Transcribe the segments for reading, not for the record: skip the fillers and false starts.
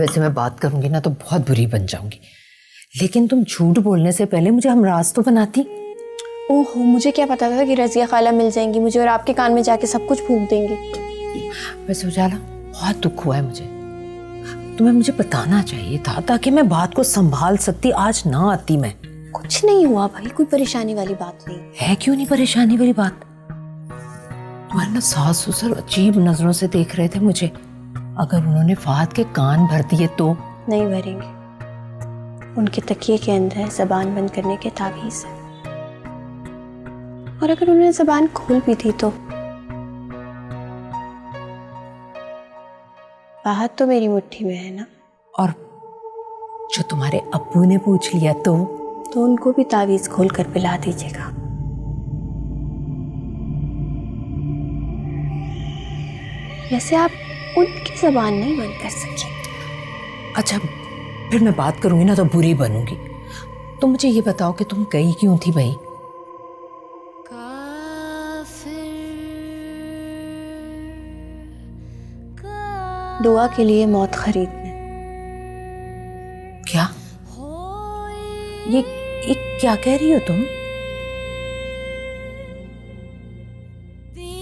वैसे मैं बात करूंगी ना तो बहुत बुरी बन जाऊंगी, लेकिन तुम झूठ बोलने से पहले मुझे हमराज तो बनाती। ओहो, मुझे क्या पता था कि रजिया खाला मिल जाएंगी मुझे और आपके कान में जाके सब कुछ फूंक देंगी। वैसे उजाला, बहुत दुख हुआ है मुझे। तुम्हें मुझे बताना चाहिए था ताकि मैं बात को संभाल सकती। आज ना आती मैं। कुछ नहीं हुआ भाई, कोई परेशानी वाली बात नहीं है। क्यों नहीं परेशानी वाली बात? तुम्हारे ना सास ससुर अजीब नजरों से देख रहे थे मुझे। अगर उन्होंने फहद के कान भर दिए तो? नहीं भरेंगे। उनके तकिए के अंदर जबान बंद करने के तावीज़ है, और अगर उन्होंने जबान खोल भी दी तो फहद तो मेरी मुट्ठी में है ना। और जो तुम्हारे अब्बू ने पूछ लिया तो उनको भी तावीज़ खोल कर पिला दीजिएगा। वैसे आप उनकी जबान नहीं बंद कर सकते। अच्छा, फिर मैं बात करूंगी ना तो बुरी बनूंगी। तो मुझे ये बताओ कि तुम गई क्यों थी भाई? दुआ के लिए मौत खरीदने। क्या? ये क्या कह रही हो तुम?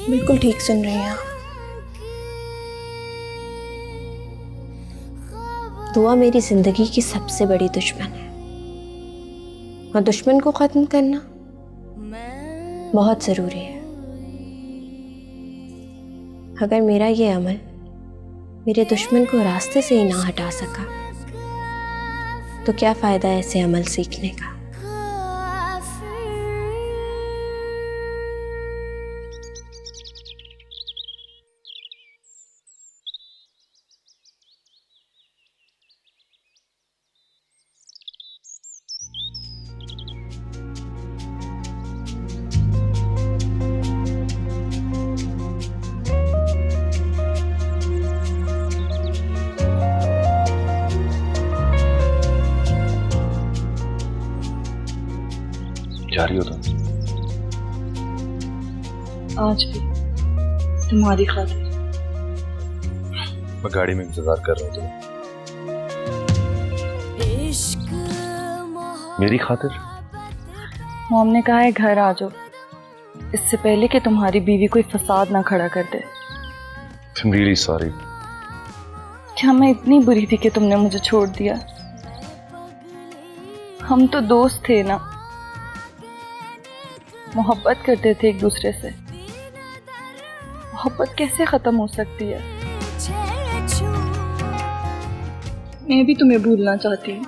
बिल्कुल ठीक सुन रही हैं आप। दुआ मेरी जिंदगी की सबसे बड़ी दुश्मन है, और दुश्मन को खत्म करना बहुत जरूरी है। अगर मेरा ये अमल मेरे दुश्मन को रास्ते से ही ना हटा सका तो क्या फायदा ऐसे अमल सीखने का। जा रही हो तुम? आज भी तुम्हारी खातिर। मैं गाड़ी में इंतजार कर रहा हूँ तुम्हें। मेरी खातिर? मॉम ने कहा है घर आ जाओ, इससे पहले कि तुम्हारी बीवी कोई फसाद ना खड़ा कर दे। I'm really sorry। क्या मैं इतनी बुरी थी कि तुमने मुझे छोड़ दिया? हम तो दोस्त थे ना, मोहब्बत करते थे एक दूसरे से। मोहब्बत कैसे खत्म हो सकती है? मैं भी तुम्हें भूलना चाहती हूँ,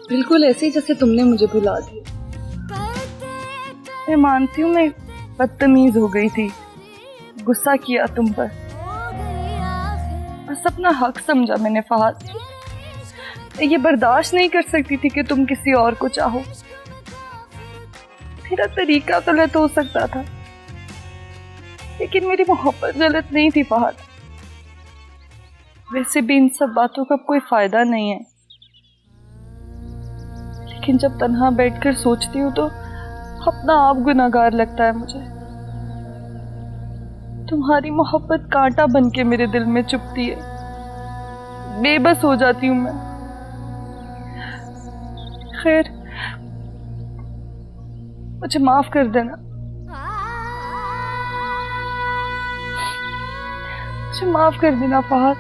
बिल्कुल ऐसे ही जैसे तुमने मुझे भुला दिया। मैं मानती हूँ मैं बदतमीज हो गई थी, गुस्सा किया तुम पर, बस अपना हक समझा मैंने फहद। ये बर्दाश्त नहीं कर सकती थी कि तुम किसी और को चाहो। मेरा तरीका गलत हो सकता था, लेकिन मेरी मोहब्बत गलत नहीं थी फहद। वैसे भी इन सब बातों का कोई फायदा नहीं है, लेकिन जब तन्हा बैठकर सोचती हूँ तो अपना आप गुनाहगार लगता है मुझे। तुम्हारी मोहब्बत कांटा बन के मेरे दिल में चुभती है, बेबस हो जाती हूँ मैं। खैर, मुझे माफ कर देना, मुझे माफ कर देना फहद।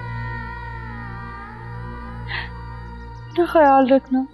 अपना ख्याल रखना।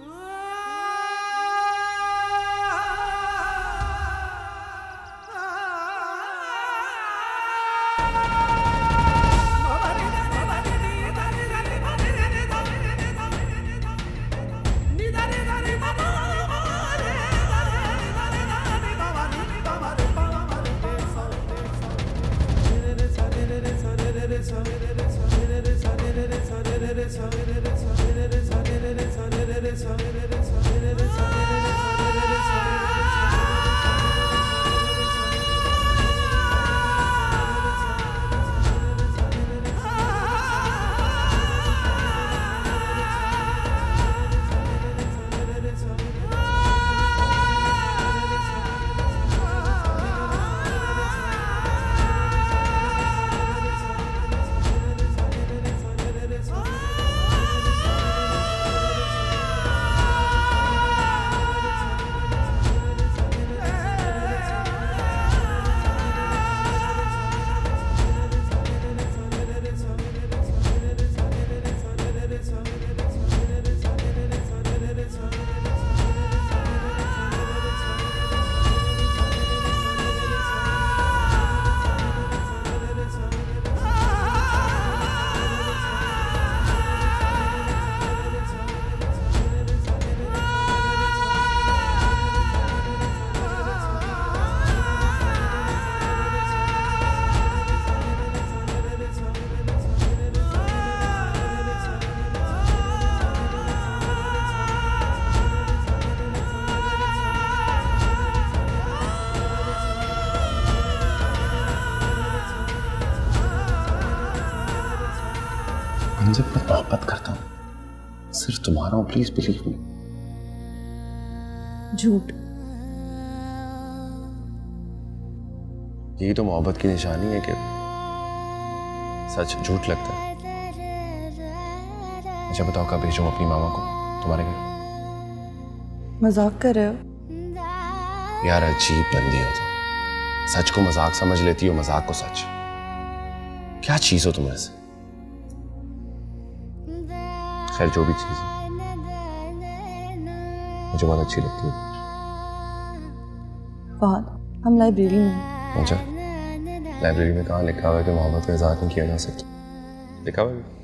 तुम्हारा हूं, प्लीज बिलीव मी। झूठ। यही तो मोहब्बत की निशानी है कि सच झूठ लगता है। अच्छा बताओ, कब भेजूं अपनी मामा को तुम्हारे घर? मजाक कर रहे हो? यार अजीब बंदी हो तुम, सच को मजाक समझ लेती हो, मजाक को सच। क्या चीज हो तुम ऐसे? खैर जो भी चीज है, मुझे बहुत अच्छी लगती है। फहद, हम लाइब्रेरी में हैं। अच्छा, लाइब्रेरी में कहाँ लिखा हुआ है कि मोहब्बत का इजहार नहीं किया जा सकता? लिखा हुआ है?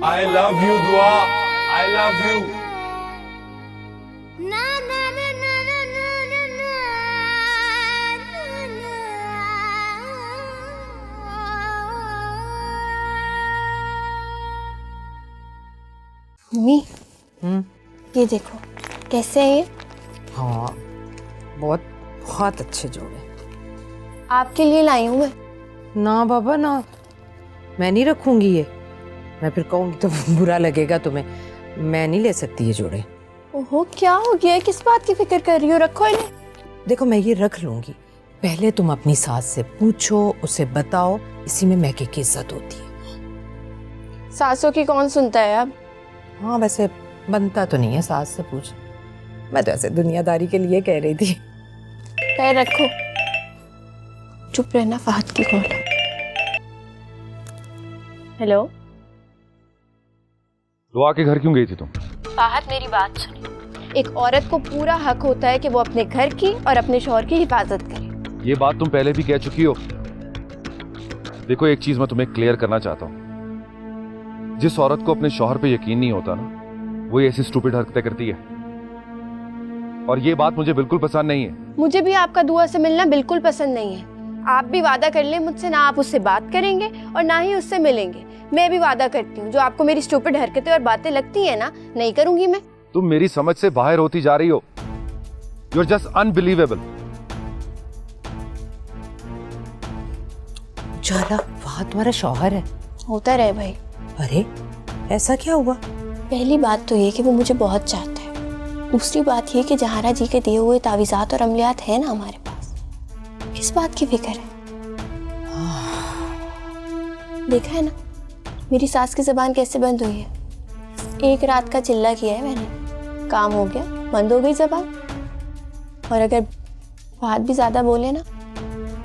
I love you, दुआ। I love you। मम्मी, ये देखो कैसे है ये? हाँ, बहुत बहुत अच्छे जोड़े। आपके लिए लाई हूँ मैं। ना बाबा ना, मैं नहीं रखूंगी ये। मैं फिर कहूँगी तो बुरा लगेगा तुम्हें। मैं नहीं ले सकती ये जोड़े। ओहो, क्या हो गया है? किस बात की फिक्र कर रही हो? रखो इन्हें। देखो मैं ये रख लूंगी, पहले तुम अपनी सास से पूछो, उसे बताओ, इसी में महके की इज्जत होती है। सासों की कौन सुनता है अब? हाँ वैसे बनता तो नहीं है सास से पूछ। मैं तो ऐसे दुनियादारी के लिए कह रही थी। पैर रखो। चुप रहना, फहद की कॉल है। हेलो दुआ के घर क्यों गई थी तुम? फहद, मेरी बात सुनिए। एक औरत को पूरा हक होता है कि वो अपने घर की और अपने शौहर की हिफाजत करे। ये बात तुम पहले भी कह चुकी हो। देखो एक चीज मैं तुम्हें क्लियर करना चाहता हूँ, जिस औरत को अपने शौहर पे यकीन नहीं होता ना, वो ऐसी स्टूपिड हरकतें करती है, और ये बात मुझे बिल्कुल पसंद नहीं है। मुझे भी आपका दुआ से मिलना बिल्कुल पसंद नहीं है। आप भी वादा कर लें मुझसे, ना आप उससे बात करेंगे और ना ही उससे मिलेंगे। मैं भी वादा करती हूँ, जो आपको मेरी स्टूपिड हरकतें और बातें लगती है ना, नहीं करूंगी मैं। तुम मेरी समझ से बाहर होती जा रही हो। You are just unbelievable. जाला वहाँ तुम्हारा शौहर है? होता रहे भाई। अरे ऐसा क्या हुआ? पहली बात तो ये कि वो मुझे बहुत चाहता है। दूसरी बात ये कि जहारा जी के दिए हुए तावीज़ात और अमलियात है ना हमारे पास। किस बात की फिक्र है? देखा है ना मेरी सास की ज़बान कैसे बंद हुई है। एक रात का चिल्ला किया है मैंने, काम हो गया, बंद हो गई ज़बान। और अगर बात भी ज़्यादा बोले ना,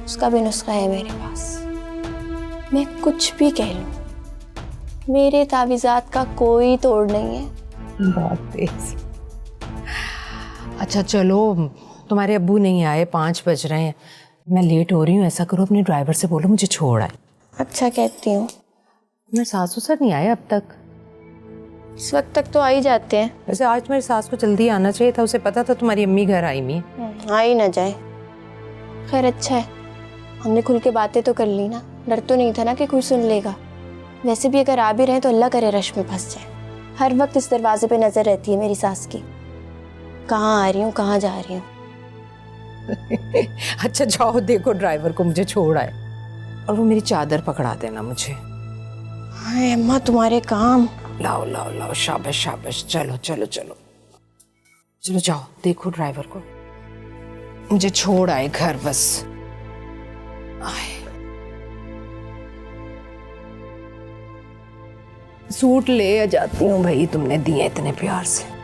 उसका भी नुस्खा है मेरे पास। मैं कुछ भी कह लूँ, मेरे तावीज़ात का कोई तोड़ नहीं है। बहुत तेज। अच्छा चलो, तुम्हारे अब्बू नहीं आए, 5 बज रहे हैं, मैं लेट हो रही हूँ। ऐसा करो अपने ड्राइवर से बोलो मुझे छोड़ आए। अच्छा कहती हूँ। मेरे सासू सर नहीं आए अब तक। इस वक्त तक तो आ ही जाते हैं। वैसे आज मेरी सास को जल्दी आना चाहिए था, उसे पता था तुम्हारी अम्मी घर आई हुई है। आ ही ना जाए। खैर अच्छा है, हमने खुल के बातें तो कर ली ना। डर तो नहीं था ना कि कोई सुन लेगा। वैसे भी अगर आ भी रहे तो अल्लाह करे रश में फंस जाए। हर वक्त इस दरवाजे पे नजर रहती है मेरी सास की, कहाँ आ रही हूँ कहाँ जा रही हूँ। अच्छा जाओ देखो ड्राइवर को मुझे छोड़ आए, और वो मेरी चादर पकड़ा देना मुझे। हाय अम्मा, तुम्हारे काम। लाओ लाओ लाओ, शाबाश शाबाश। चलो चलो चलो चलो, जाओ देखो ड्राइवर को, मुझे छोड़ आए घर बस। आए। सूट ले जाती हूँ भाई, तुमने दिए इतने प्यार से।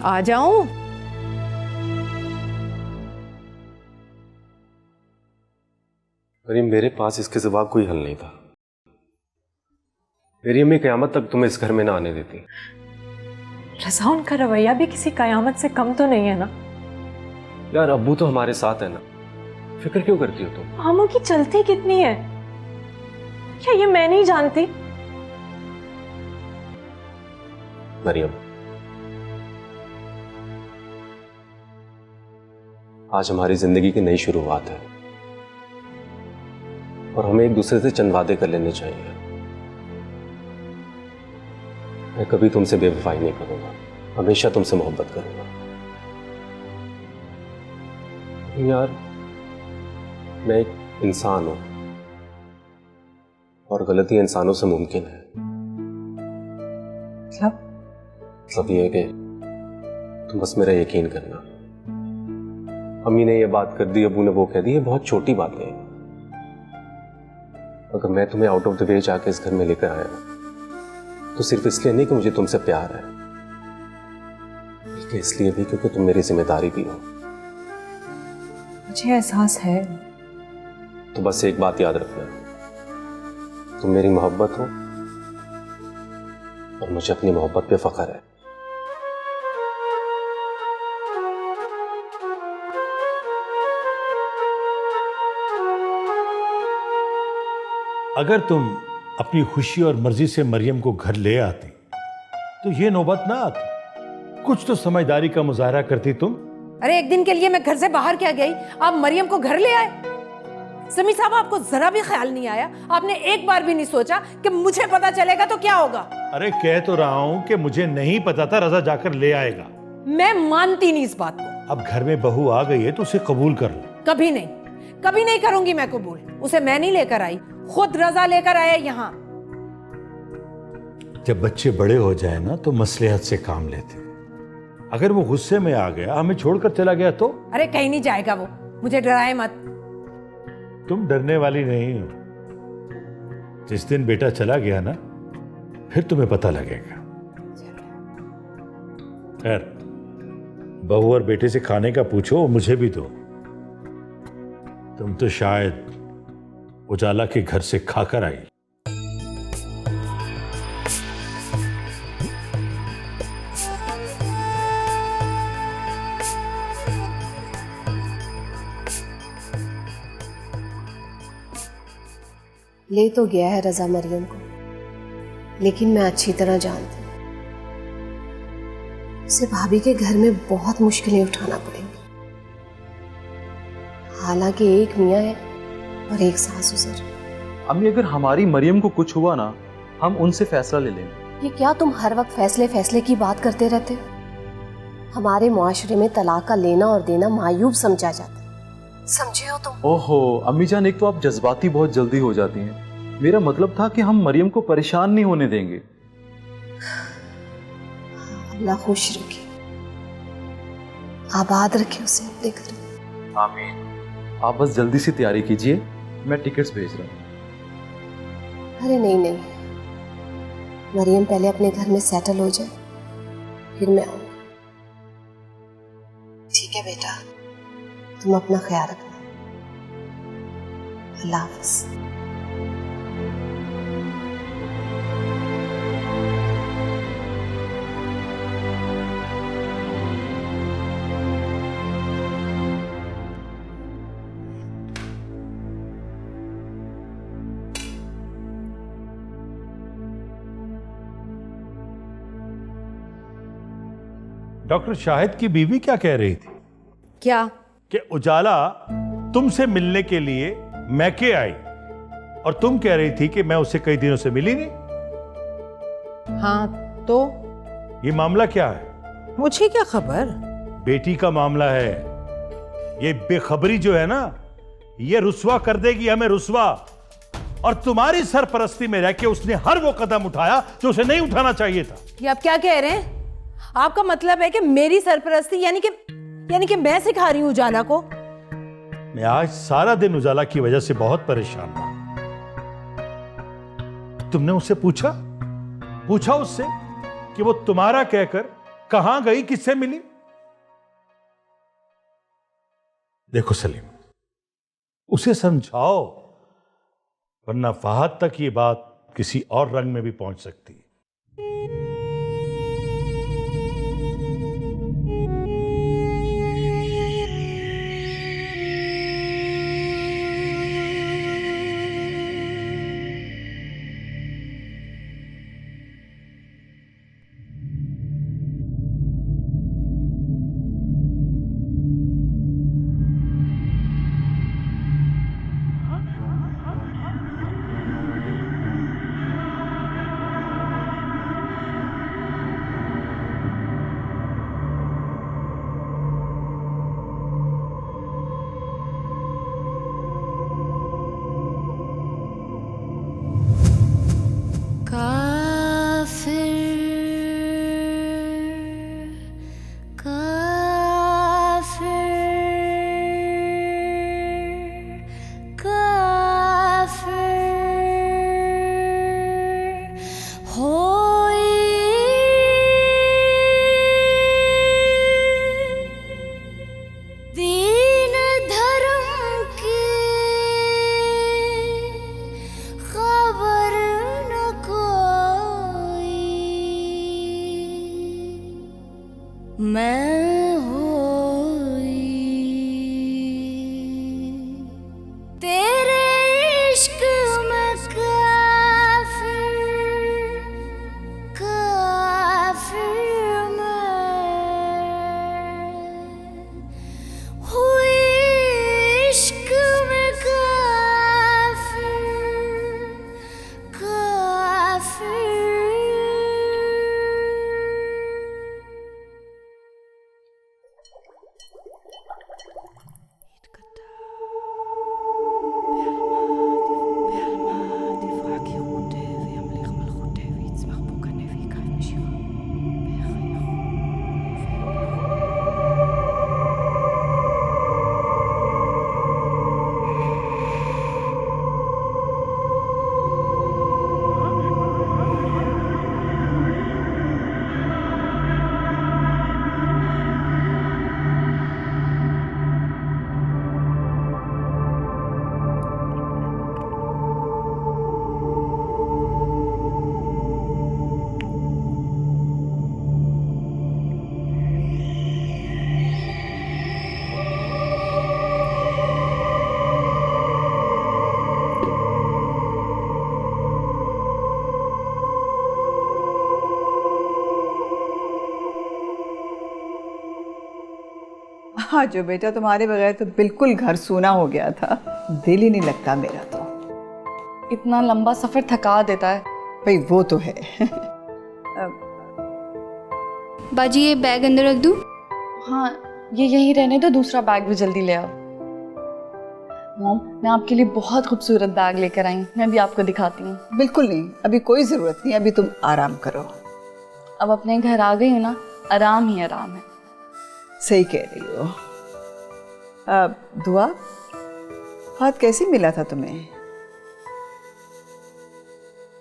आ जाऊं? करीम, मेरे पास इसके सिवा कोई हल नहीं था। मेरी अम्मी कयामत तक तुम्हें इस घर में ना आने देती। रज़ा, उनका रवैया भी किसी कयामत से कम तो नहीं है ना। यार अब्बू तो हमारे साथ है ना, फिक्र क्यों करती हो तुम? आमों की चलती कितनी है, क्या ये मैं नहीं जानती? मरियम, आज हमारी जिंदगी की नई शुरुआत है और हमें एक दूसरे से चंद वादे कर लेने चाहिए। मैं कभी तुमसे बेवफाई नहीं करूंगा, हमेशा तुमसे मोहब्बत करूंगा। यार मैं एक इंसान हूं और गलतियां इंसानों से मुमकिन है। मतलब ये है कि तुम बस मेरा यकीन करना। अम्मी ने ये बात कर दी, अबू ने वो कह दी, ये बहुत छोटी बातें हैं। अगर मैं तुम्हें आउट ऑफ द वे जाके इस घर में लेकर आया तो सिर्फ इसलिए नहीं कि मुझे तुमसे प्यार है, बल्कि इसलिए भी क्योंकि तुम मेरी जिम्मेदारी भी हो। मुझे एहसास है। तो बस एक बात याद रखना, तुम मेरी मोहब्बत हो और मुझे अपनी मोहब्बत पे फख्र है। अगर तुम अपनी खुशी और मर्जी से मरियम को घर ले आती तो ये नौबत ना आती। कुछ तो समझदारी का मुजाहरा करती तुम। अरे एक दिन के लिए मैं घर से बाहर क्या गई, आप मरियम को घर ले आए। समी साहब, आपको जरा भी ख्याल नहीं आया? आपने एक बार भी नहीं सोचा कि मुझे पता चलेगा तो क्या होगा? अरे कह तो रहा हूं कि मुझे नहीं पता था रजा जाकर ले आएगा। मैं मानती नहीं इस बात को। अब घर में बहू आ गई है तो उसे कबूल कर लो। कभी नहीं, कभी नहीं करूंगी मैं कबूल। उसे मैं नहीं लेकर आई, खुद रजा लेकर आया यहाँ। जब बच्चे बड़े हो जाए ना तो मसलिहत से काम लेते। अगर वो गुस्से में आ गया, हमें छोड़कर चला गया तो? अरे कहीं नहीं जाएगा वो, मुझे डराए मत। तुम डरने वाली नहीं हो। जिस दिन बेटा चला गया ना फिर तुम्हें पता लगेगा। खैर, बहू और बेटे से खाने का पूछो, मुझे भी दो। तुम तो शायद उजाला के घर से खाकर आई। ले तो गया है रजा मरियम को, लेकिन मैं अच्छी तरह जानती हूँ उसे भाभी के घर में बहुत मुश्किलें उठाना पड़ेंगी। हालांकि एक मियाँ है और एक सास ससुर। अम्मी, अगर हमारी मरियम को कुछ हुआ ना, हम उनसे फैसला ले लेंगे। ये क्या तुम हर वक्त फैसले की बात करते रहते हो? हमारे मुआशरे में तलाक का लेना और देना मायूब समझा जाता है, समझे हो तुम? ओहो अम्मी जान, एक तो आप जज्बाती बहुत जल्दी हो जाती हैं। मेरा मतलब था कि हम मरियम को परेशान नहीं होने देंगे। अल्लाह खुश रखे, आबाद रखे उसे अपने घर में। आमीन। आप बस जल्दी से तैयारी कीजिए, मैं टिकट्स भेज रहा हूँ। अरे नहीं, मरियम पहले अपने घर में सेटल हो जाए, फिर मैं आऊंगा। ठीक है बेटा, तुम अपना ख्याल रखना। अल्लाह हाफ़िज़। डॉक्टर शाहिद की बीवी क्या कह रही थी? क्या? कि उजाला तुमसे मिलने के लिए मैके आई और तुम कह रही थी कि मैं उससे कई दिनों से मिली नहीं। हाँ तो ये मामला क्या है? मुझे क्या खबर? बेटी का मामला है। ये बेखबरी जो है ना, ये रुस्वा कर देगी हमें, रुस्वा। और तुम्हारी सरपरस्ती में रह के उसने हर वो कदम उठाया जो उसे नहीं उठाना चाहिए था। ये आप क्या कह रहे हैं? आपका मतलब है कि मेरी सरपरस्ती यानी कि मैं सिखा रही हूं उजाला को? मैं आज सारा दिन उजाला की वजह से बहुत परेशान था। तुमने उससे पूछा उससे कि वो तुम्हारा कहकर कहां गई, किससे मिली? देखो सलीम, उसे समझाओ, वरना फहद तक ये बात किसी और रंग में भी पहुंच सकती है। हाँ जो बेटा, तुम्हारे बगैर तो बिल्कुल घर सूना हो गया था, दिल ही नहीं लगता मेरा तो। इतना लंबा सफर थका देता है। भाई वो तो है। बाजी ये बैग अंदर रख दूँ? हाँ ये यहीं रहने दो, दूसरा बैग भी जल्दी ले आओ। मॉम मैं आपके लिए बहुत खूबसूरत बैग लेकर आई हूँ, मैं भी आपको दिखाती हूँ। बिल्कुल नहीं, अभी कोई ज़रूरत नहीं, अभी तुम आराम करो। अब अपने घर आ गई हूँ ना, आराम ही आराम है। सही कह रही हो। दुआ, हाथ कैसे मिला था तुम्हें?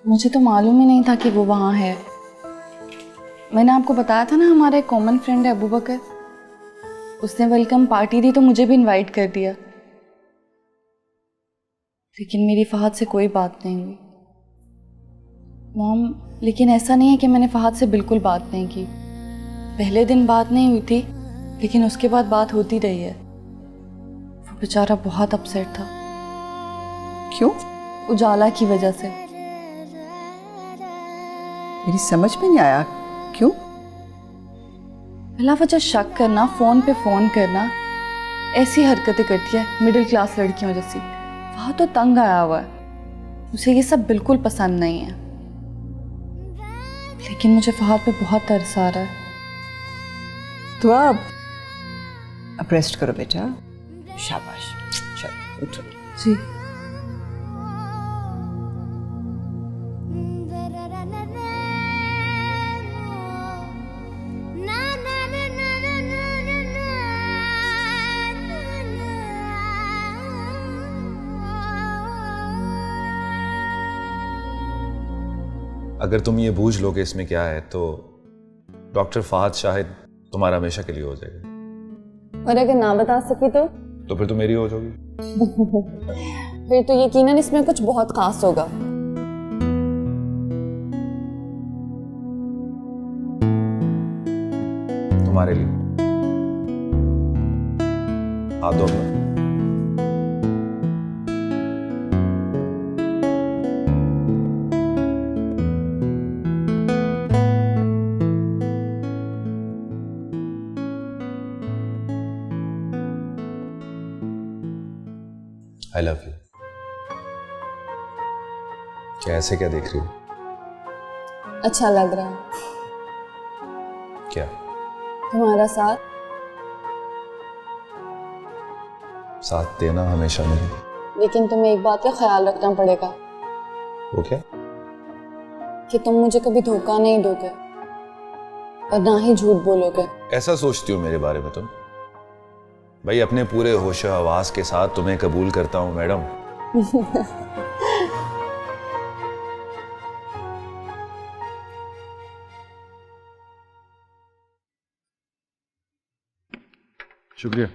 मुझे तो मालूम ही नहीं था कि वो वहाँ है। मैंने आपको बताया था ना, हमारा एक कॉमन फ्रेंड है अबू बकर, उसने वेलकम पार्टी दी तो मुझे भी इनवाइट कर दिया, लेकिन मेरी फहद से कोई बात नहीं हुई। मॉम लेकिन ऐसा नहीं है कि मैंने फहद से बिल्कुल बात नहीं की। पहले दिन बात नहीं हुई थी, लेकिन उसके बाद बात होती रही है। वो बेचारा बहुत अपसेट था। क्यों? उजाला की वजह से। मेरी समझ में नहीं आया, क्यों? बिला वजह शक करना, फोन पे फोन करना, ऐसी हरकतें करती है मिडिल क्लास लड़कियों जैसी। वह तो तंग आया हुआ है, उसे ये सब बिल्कुल पसंद नहीं है। लेकिन मुझे फहद पे बहुत तरस आ रहा है। तो अब रेस्ट करो बेटा, शाबाश, चलो उठो। जी अगर तुम ये बूझ लो कि इसमें क्या है तो डॉक्टर फहद शाहिद तुम्हारा हमेशा के लिए हो जाएगा। और अगर ना बता सकी तो फिर तो मेरी हो जाओगी। फिर तो यकीनन इसमें कुछ बहुत खास होगा। तुम्हारे लिए हाथ दो अपना। I love you. क्या ऐसे क्या देख रही हो? अच्छा लग रहा है क्या? तुम्हारा साथ देना हमेशा नहीं। लेकिन तुम्हें एक बात का ख्याल रखना पड़ेगा। वो क्या? कि तुम मुझे कभी धोखा नहीं दोगे और ना ही झूठ बोलोगे। ऐसा सोचती हूँ मेरे बारे में तुम? भाई अपने पूरे होश हवास के साथ तुम्हें कबूल करता हूँ मैडम। शुक्रिया।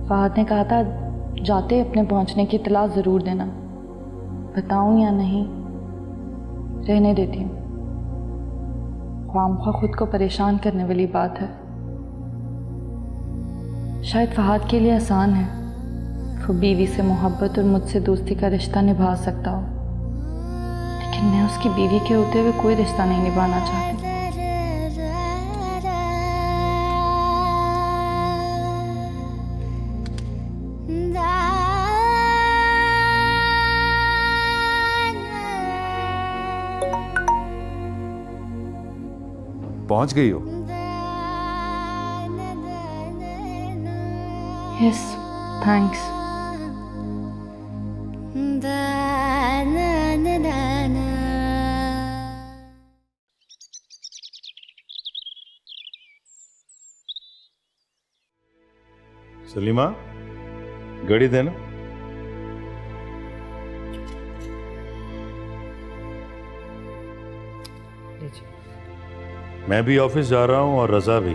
फहद ने कहा था जाते अपने पहुंचने की इत्तला ज़रूर देना। बताऊं या नहीं, रहने देती हूँ। ख्वामख्वाह खुद को परेशान करने वाली बात है। शायद फहद के लिए आसान है, वो बीवी से मोहब्बत और मुझसे दोस्ती का रिश्ता निभा सकता हो, लेकिन मैं उसकी बीवी के होते हुए कोई रिश्ता नहीं निभाना चाहती। पहुंच गई हो? Yes, thanks. सलीमा, घड़ी देना। मैं भी ऑफिस जा रहा हूं और रजा भी।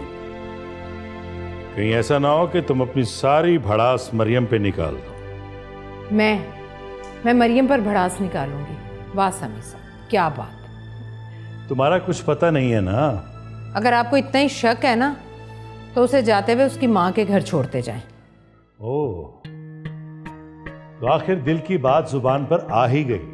कहीं ऐसा ना हो कि तुम अपनी सारी भड़ास मरियम पे निकाल दो। मैं मरियम पर भड़ास निकालूंगी? वाह समीसा, क्या बात। तुम्हारा कुछ पता नहीं है ना, अगर आपको इतना ही शक है ना तो उसे जाते हुए उसकी माँ के घर छोड़ते जाएं। ओह, तो आखिर दिल की बात जुबान पर आ ही गई।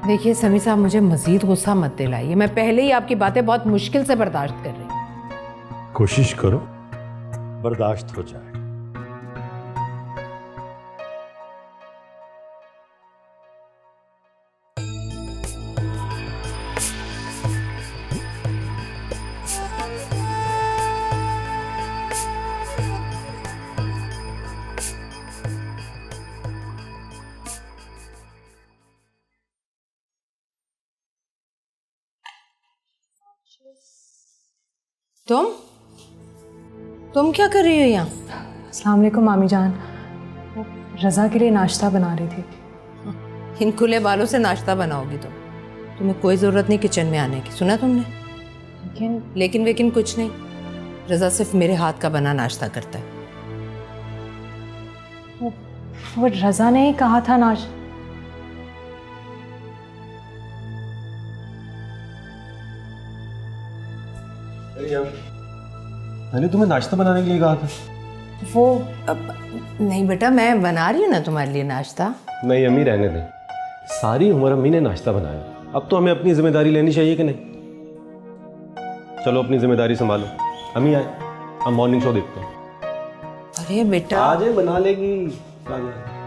देखिए समी साहब, मुझे मजीद गुस्सा मत दिलाइए। मैं पहले ही आपकी बातें बहुत मुश्किल से बर्दाश्त कर रही हूँ। कोशिश करो बर्दाश्त हो जाए। तुम क्या कर रही हो यहाँ? अस्सलाम वालेकुम मामी जान, वो रज़ा के लिए नाश्ता बना रही थी। इन खुले बालों से नाश्ता बनाओगी तुम? तुम्हें कोई ज़रूरत नहीं किचन में आने की, सुना तुमने? लेकिन कुछ नहीं। रज़ा सिर्फ मेरे हाथ का बना नाश्ता करता है। वो रज़ा ने ही कहा था मैंने तुम्हें नाश्ता बनाने के लिए कहा था। वो नहीं बेटा, मैं बना रही हूँ ना तुम्हारे लिए नाश्ता। नहीं अम्मी, रहने दें। सारी उम्र अम्मी ने नाश्ता बनाया, अब तो हमें अपनी जिम्मेदारी लेनी चाहिए कि नहीं? चलो अपनी जिम्मेदारी संभालो। अम्मी आए, हम मॉर्निंग शो देखते हैं। अरे बेटा आज बना लेगी। आ जाए।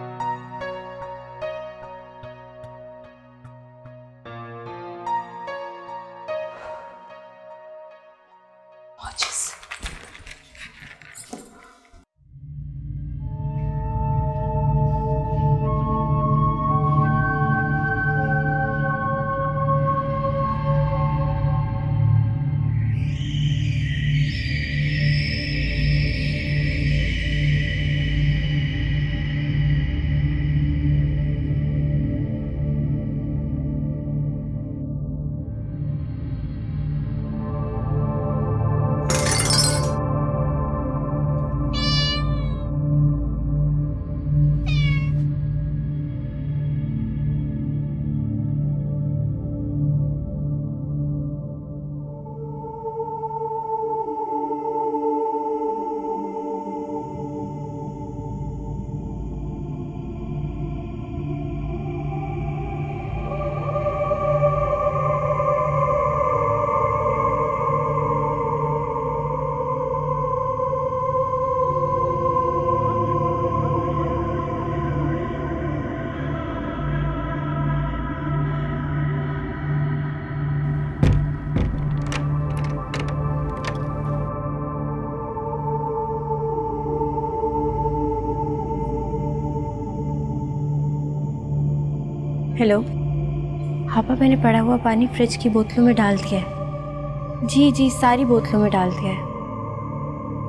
हेलो पापा, मैंने पड़ा हुआ पानी फ्रिज की बोतलों में डाल दिया है। जी सारी बोतलों में डाल दिया है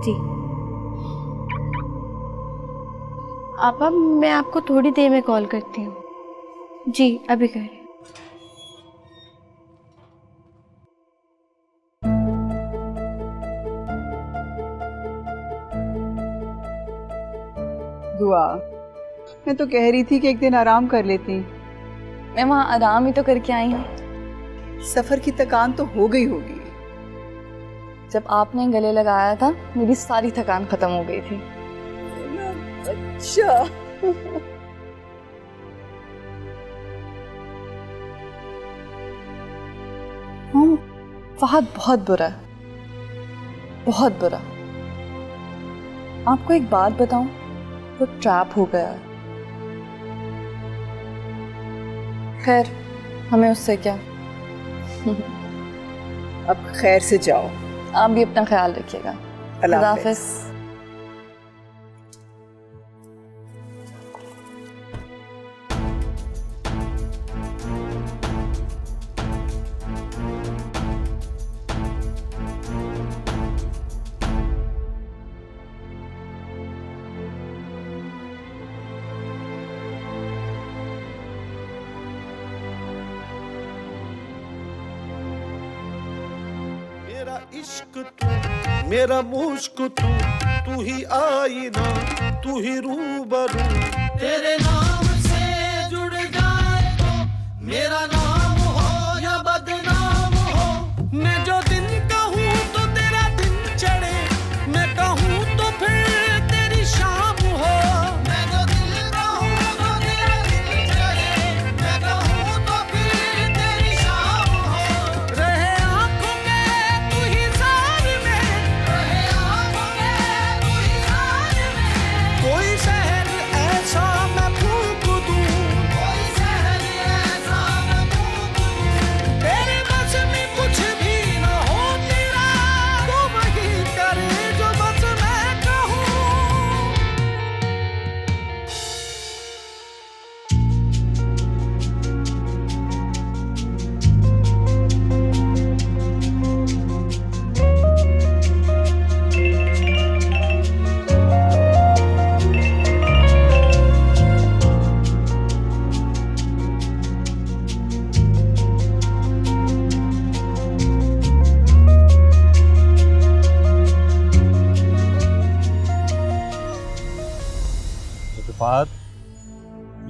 जी। पापा मैं आपको थोड़ी देर में कॉल करती हूँ। जी अभी कर रही हूँ। दुआ, मैं तो कह रही थी कि एक दिन आराम कर लेती। मैं वहाँ आराम ही तो करके आई हूँ। सफर की थकान तो हो गई होगी। जब आपने गले लगाया था मेरी सारी थकान खत्म हो गई थी। अच्छा फहद बहुत बुरा है, बहुत बुरा। आपको एक बात बताऊं, वो ट्रैप हो गया है। खैर हमें उससे क्या। अब खैर से जाओ। आप भी अपना ख्याल रखिएगा। अल्लाह हाफिज। मेरा इश्क तू, मेरा मुश्क तू ही आईना, तू ही रूबरू। तेरे नाम से जुड़ जाए तो मेरा नाम हो या बदनाम हो, मैं जो दिन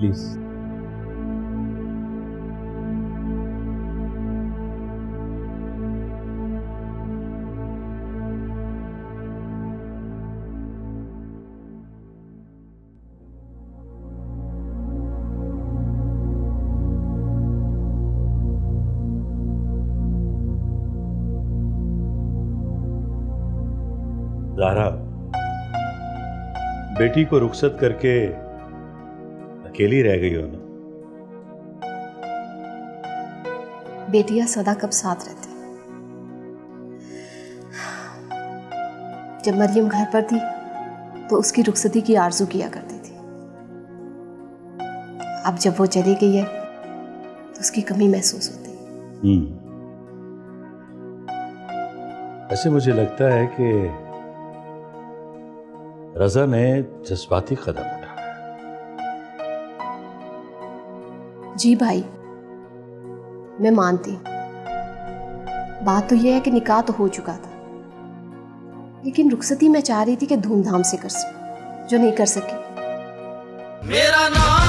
प्लीज। ज़ारा, बेटी को रुखसत करके अकेली रह गई हो ना? बेटियां सदा कब साथ रहती। जब मरियम घर पर थी तो उसकी रुखसती की आरजू किया करती थी। अब जब वो चली गई है तो उसकी कमी महसूस होती है। ऐसे मुझे लगता है कि रजा ने जज्बाती कदम उठाया। जी भाई, मैं मानती हूँ। बात तो यह है कि निकाह तो हो चुका था, लेकिन रुखसती मैं चाह रही थी कि धूमधाम से कर सकूं, जो नहीं कर सकी। मेरा नाम